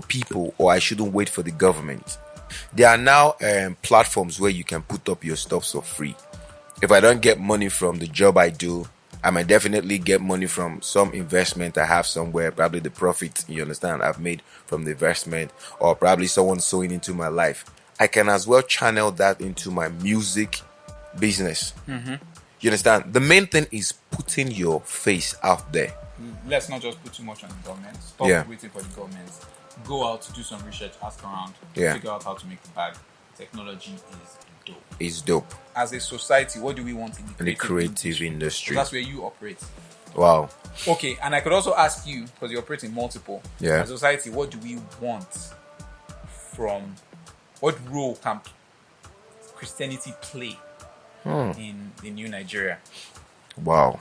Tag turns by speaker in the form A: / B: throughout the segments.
A: people, or I shouldn't wait for the government. There are now platforms where you can put up your stuff for free. If I don't get money from the job I do, I might definitely get money from some investment I have somewhere, probably the profit, you understand, I've made from the investment, or probably someone sewing into my life. I can as well channel that into my music business. You understand? The main thing is putting your face out there.
B: Let's not just put too much on the government. Stop waiting for the government. Go out to do some research, ask around, figure out how to make the bag. Technology is dope.
A: It's dope.
B: As a society, what do we want in
A: the creative industry?
B: So that's where you operate.
A: Wow.
B: Okay, and I could also ask you, because you operate in multiple.
A: Yeah.
B: As a society, what do we want from, what role can Christianity play in the new Nigeria?
A: Wow.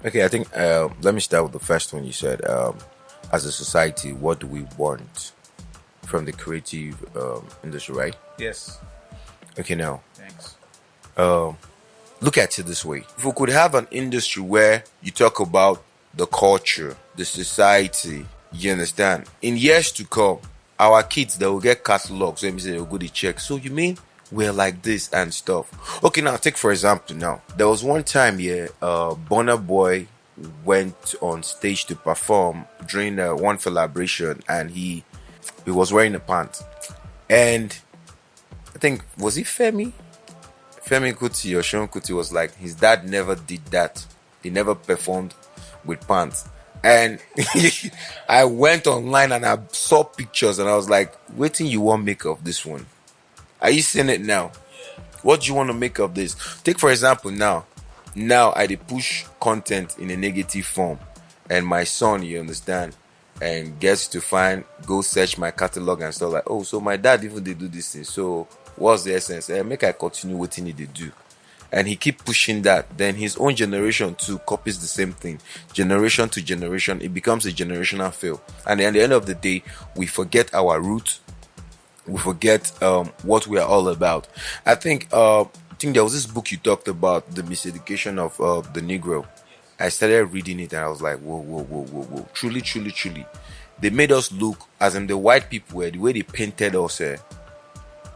A: Okay, I think let me start with the first one you said. As a society, what do we want from the creative industry, right?
B: Yes.
A: Okay, now.
B: Thanks.
A: Look at it this way. If we could have an industry where you talk about the culture, the society, you understand? In years to come, our kids, they will get catalogs. Let me say they'll go to check. So you mean we're like this and stuff? Okay, now take for example now. There was one time Burna Boy went on stage to perform during one celebration, and he was wearing a pant. And I think, was it Femi Kuti or Sean Kuti was like, his dad never did that. He never performed with pants. And I went online and I saw pictures and I was like, waiting, you want to make of this one? Are you seeing it now? What do you want to make of this? Take for example now I dey push content in a negative form, and my son, you understand, and gets to go search my catalog and stuff like, oh, so my dad even did do this thing. So what's the essence? Make I continue what he need to do. And he keep pushing that. Then his own generation too copies the same thing. Generation to generation, it becomes a generational fail. And at the end of the day, we forget our roots. We forget what we are all about. I think there was this book you talked about, the miseducation of the Negro. I started reading it and I was like, whoa. Truly. They made us look, as in the white people were, the way they painted us.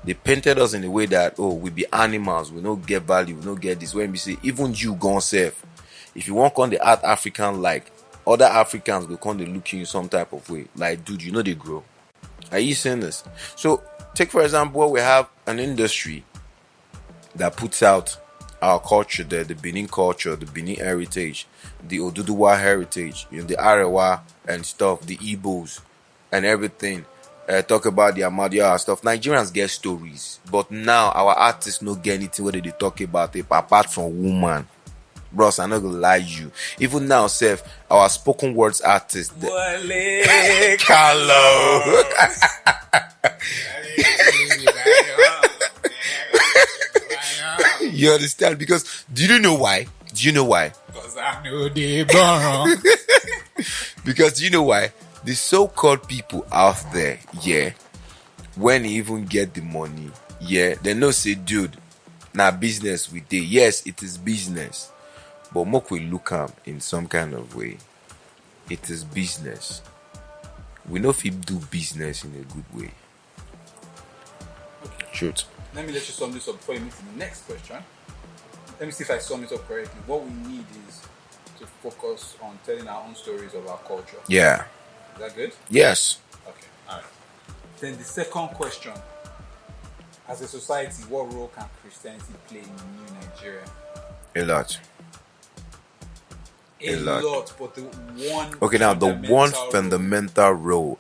A: They painted us in the way that, oh, we be animals, we don't get value, we don't get this. When we say, even you gone safe. If you want on the art African, like other Africans will come, they look you some type of way. Like, dude, you know they grow. Are you seeing this? So, take for example, we have an industry that puts out our culture there, the Benin culture, the Benin heritage, the Oduduwa heritage, the Arewa and stuff, the Igbos and everything. Talk about the Amadia stuff. Nigerians get stories, but now our artists don't get anything where they talk about it apart from woman. Bros, I'm not gonna lie you. Even now, Seth, our spoken words artist, Carlo. You understand? Because do you know why? Because I know they borrow. Because do you know why? The so-called people out there, when they even get the money, they know say, dude, now business we did. Yes, it is business. But mock we look am in some kind of way. It is business. We know if we do business in a good way.
B: Okay.
A: Truth.
B: Let me let you sum this up before you move to the next question. Let me see if I sum it up correctly. What we need is to focus on telling our own stories of our culture.
A: Yeah.
B: Is that good?
A: Yes.
B: Okay. All right. Then the second question. As a society, what role can Christianity play in new Nigeria?
A: A lot.
B: A lot, but the one...
A: Okay, now the one fundamental role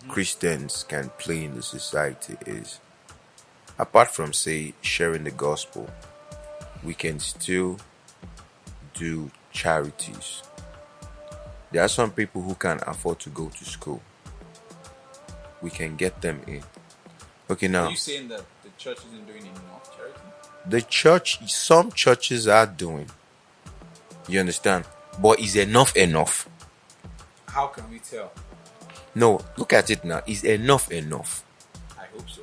A: Christians can play in the society is, apart from, say, sharing the gospel, we can still do charities. There are some people who can afford to go to school. We can get them in. Okay, now...
B: Are you saying that the church isn't doing enough charity?
A: Some churches are doing. You understand? But is enough?
B: How can we tell?
A: No, look at it now. Is enough?
B: I hope so.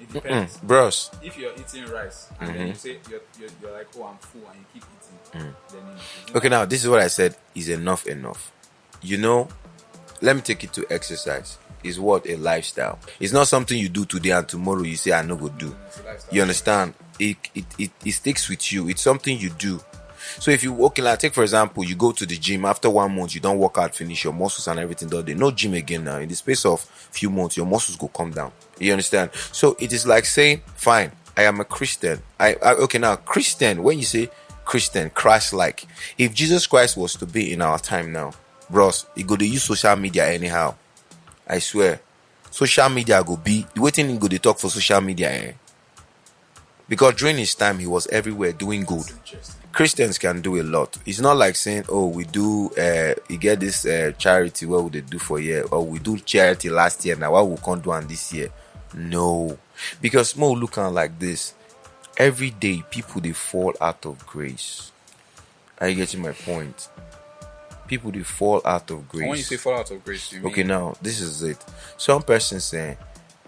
B: It depends.
A: Bros.
B: If you're eating rice and then you say you're like, oh, I'm full, and you keep eating, then
A: okay, now this is what I said. Is enough? You know, Let me take it to exercise. It's what? A lifestyle. It's not something you do today and tomorrow you say I no go do. You understand? It sticks with you. It's something you do. So if you okay, like take for example, you go to the gym after 1 month, you don't work out, finish your muscles and everything. They no gym again now. In the space of few months, your muscles go come down. You understand? So it is like saying, fine, I am a Christian. Okay, now Christian. When you say Christian, Christ-like, if Jesus Christ was to be in our time now, bros, he go to use social media anyhow. I swear, social media go be the waiting. He go to talk for social media, because during his time he was everywhere doing good. Christians can do a lot. It's not like saying, oh, we do you get this charity, what would they do for a year, or we do charity last year, now what we can't do on this year. No, because more look on like this. Every day people they fall out of grace. Are you getting my point? People they fall out of grace.
B: And when you say fall out of grace, you mean?
A: Okay, now this is it. Some persons say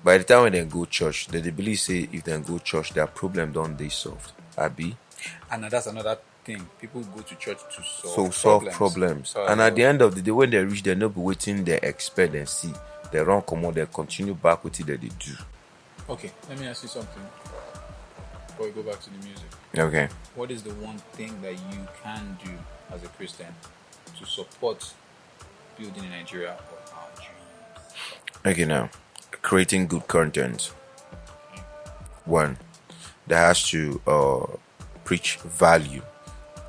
A: by the time when they go church, they believe say if they go church, their problem don't they solved. Abi?
B: And that's another thing. People go to church to
A: solve problems. And at the end of the day, when they reach, they not be waiting, they expect and see. They run come on, they continue back with it that they do.
B: Okay, let me ask you something before we go back to the music.
A: Okay.
B: What is the one thing that you can do as a Christian to support building in Nigeria or our dreams?
A: Okay, now creating good content. One, that has to preach value.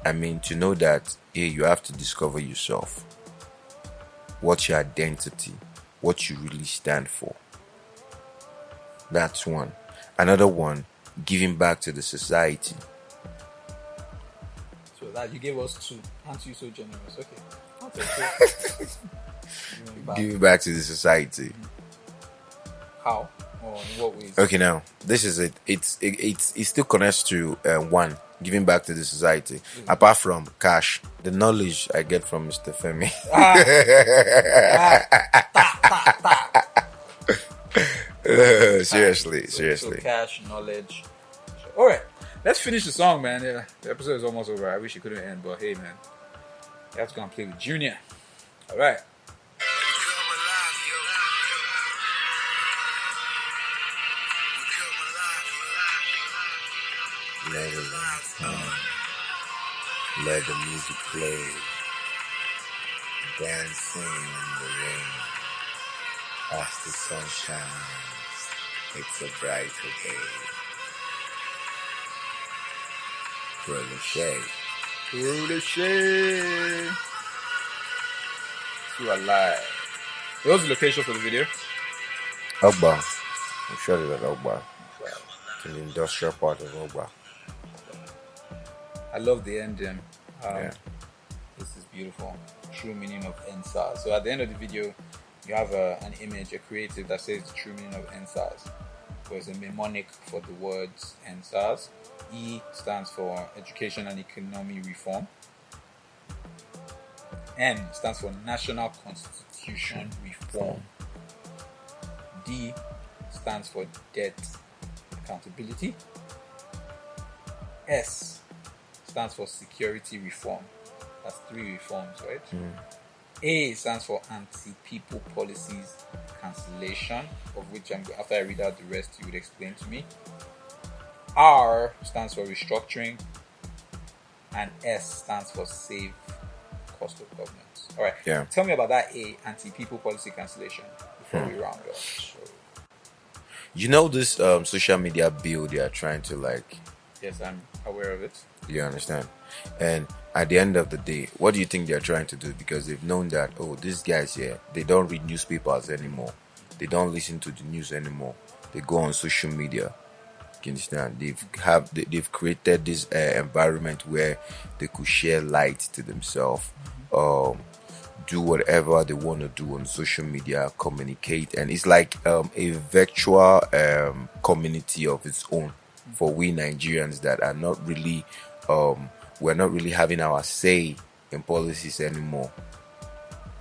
A: I mean, to know that you have to discover yourself. What's your identity? What you really stand for. That's one. Another one, giving back to the society.
B: So that you gave us two. Aren't you so generous? Okay. I'll take it.
A: Giving back to the society.
B: How? Or in what ways?
A: Okay, now this is it. It still connects to one, giving back to the society. Apart from cash, the knowledge I get from Mr. Femi. Seriously.
B: So cash, knowledge. All right, let's finish the song, man. Yeah, the episode is almost over. I wish it couldn't end, but hey, man, you have to go and play with Junior. All right.
A: Let the music play. Dancing in the rain. As the sun shines, it's a brighter day. Prolishey.
B: You are live. What's the location for the video?
A: Ogba. I'm sure it's at Ogba. In the industrial part of Ogba.
B: I love the ending.
A: Yeah.
B: This is beautiful. True meaning of NSAS. So at the end of the video, you have an image, a creative that says the true meaning of NSAS. There's a mnemonic for the words NSAS. E stands for Education and Economy Reform. N stands for National Constitution Reform. D stands for Debt Accountability. S stands for Security Reform. That's 3 reforms, right? A stands for Anti-People Policies Cancellation, of which after I read out the rest, you would explain to me. R stands for Restructuring, and S stands for Save Cost of Government. All right.
A: Yeah.
B: Tell me about that A, Anti-People Policy Cancellation, before we round up. So,
A: you know this social media bill they are trying to like.
B: yes, I'm aware of it.
A: You understand? And at the end of the day, what do you think they're trying to do? Because they've known that, oh, these guys here, they don't read newspapers anymore. They don't listen to the news anymore. They go on social media. You understand? They've created this environment where they could share light to themselves, do whatever they want to do on social media, communicate, and it's like a virtual community of its own for we Nigerians that are not really we're not really having our say in policies anymore.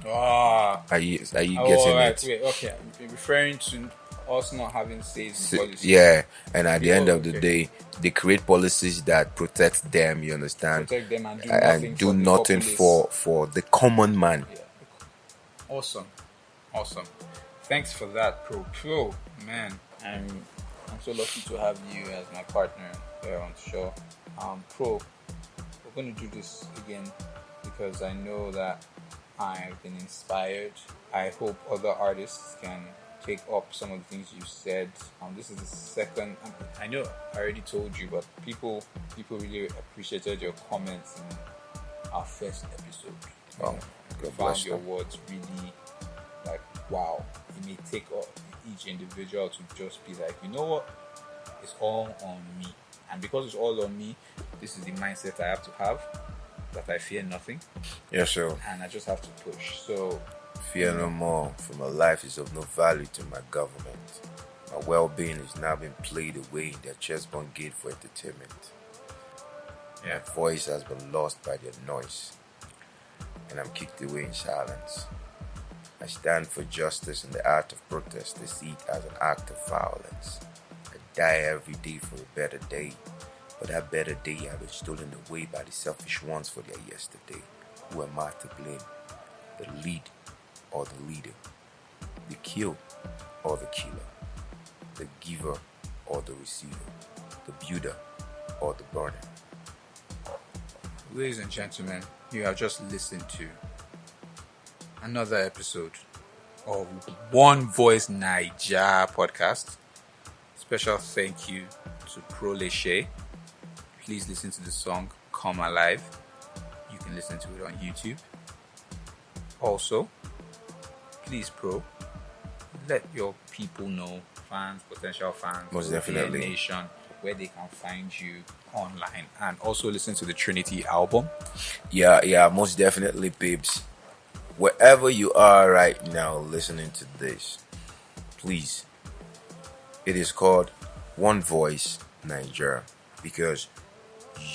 A: Are you getting
B: right.
A: it?
B: Wait, okay. You're referring to us not having says in policies.
A: Yeah, and at the end of the day, they create policies that protect them. You understand?
B: Protect them and do nothing
A: for the common man.
B: Yeah. Awesome. Awesome. Thanks for that, Pro. Man, I'm so lucky to have you as my partner here on the show. Pro, we're going to do this again because I know that I've been inspired. I hope other artists can take up some of the things you said. This is the second. I know I already told you, but people really appreciated your comments in our first episode.
A: Oh,
B: I found your words really like wow. It may take each individual to just be like, you know what, it's all on me, and because it's all on me, this is the mindset I have to have. That I fear nothing.
A: Yes, sir.
B: And I just have to push. So
A: fear no more, for my life is of no value to my government. My well-being is now being played away in their chessboard gate for entertainment.
B: Yeah.
A: My voice has been lost by their noise, and I'm kicked away in silence. I stand for justice in the art of protest. They see it as an act of violence. I die every day for a better day. But that better day has been stolen away by the selfish ones for their yesterday. Who am I to blame? The lead or the leader? The kill or the killer? The giver or the receiver? The builder or the burner?
B: Ladies and gentlemen, you have just listened to another episode of One Voice Naija podcast. Special thank you to Prolishey. Please listen to the song Come Alive. You can listen to it on YouTube. Also, please, Pro, let your people know, fans, potential fans,
A: most definitely,
B: Nation, where they can find you online, and also listen to the Trinity album.
A: Yeah, most definitely, babes. Wherever you are right now listening to this, please, it is called One Voice Nigeria, because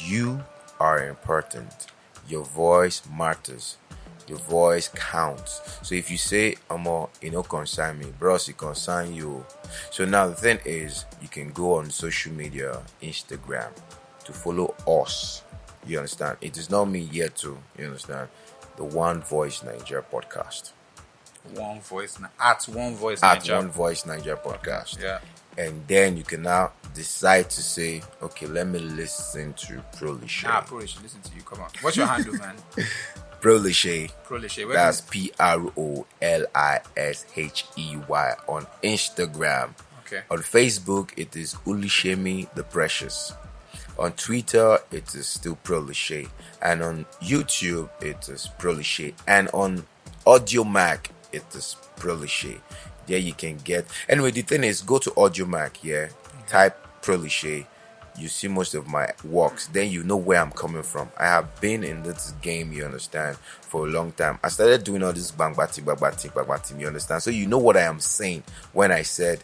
A: you are important. Your voice matters. Your voice counts. So if you say, concern me, bros, it concern you. So now the thing is, you can go on social media, Instagram, to follow us. You understand? It is not me yet to, you understand? The One Voice Nigeria podcast.
B: At One Voice Nigeria.
A: One Voice Nigeria podcast.
B: Yeah.
A: And then you can now decide to say, okay, let me listen to Prolishey.
B: Prolishey, listen to you. Come on. What's your handle, man?
A: Prolishey.
B: That's
A: Prolishey on Instagram.
B: Okay.
A: On Facebook, it is Ulishemi the Precious. On Twitter, it is still Prolishey. And on YouTube, it is Prolishey. And on AudioMac, it is Prolishey. There you can get. Anyway, the thing is, go to AudioMac, type Prolishey. You see most of my works. Then you know where I'm coming from. I have been in this game, you understand, for a long time. I started doing all this bang, you understand? So you know what I am saying when I said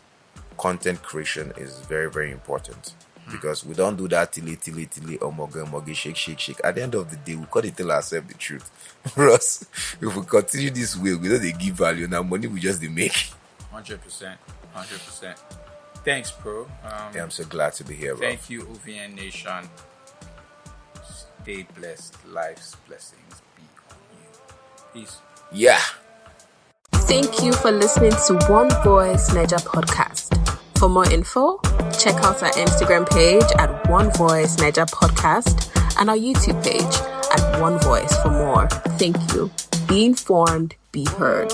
A: content creation is very, very important. Because we don't do that tilly, omoge, shake. At the end of the day, we can't tell ourselves the truth. Ross, if we continue this way, we don't give value. Now money we just make.
B: 100%. Thanks, Pro.
A: I'm so glad to be here, bro.
B: Thank you, OVN Nation. Stay blessed. Life's blessings be on you. Peace.
A: Yeah.
C: Thank you for listening to One Voice Naija podcast. For more info, check out our Instagram page at One Voice Naija podcast and our YouTube page at One Voice for more. Thank you. Be informed, be heard.